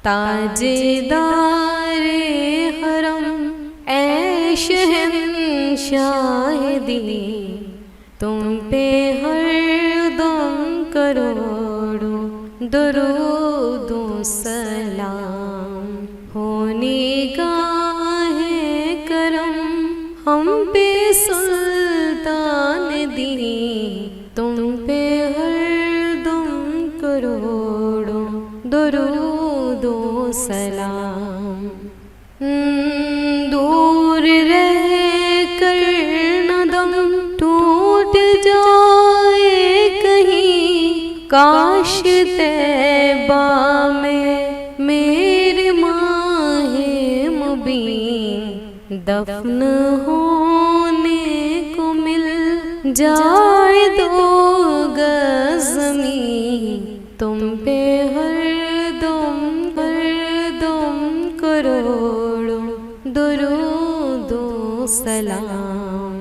ताजेदारे हरम ऐ शहंशाह दी, तुम पे हरदम करोड़ों दुरूदो सलाम। होने गाहे करम हम पे सुल्तान दी, तुम पे हरदम करोड़ों दुरूदो सलाम। दूर रह कर न दम टूट जाए कहीं, काश तैबा में मेरे माहे मुबीन दफन होने को मिल जाए दो गज ज़मीन, तुम पे हरदम करोड़ों दुरूदो सलाम।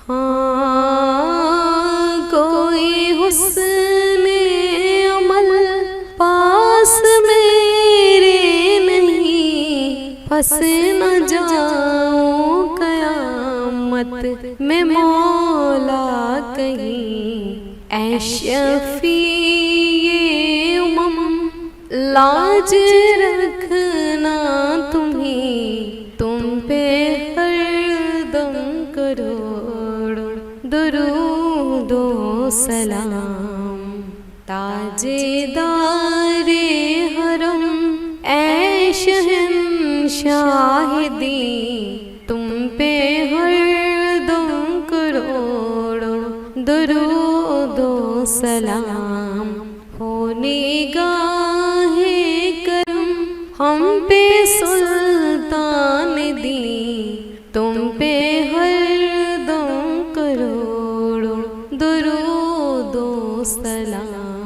हाँ कोई हुस्ने अमल पास मेरे नहीं, फंस न जाऊं कयामत में मौला कहीं। ऐ शफ़ीए उमम लाज रखना तुम्हीं, तुम पे हरदम करोड़ों दुरूदो सलाम। ताजेदारे हरम ऐ शहंशाह दी, तुम पे हरदम करोड़ों दुरूदो सलाम। होने गाहे करम हम पे सुल्तान दी, तुम पे हरदम करोड़ों दुरूदो सलाम।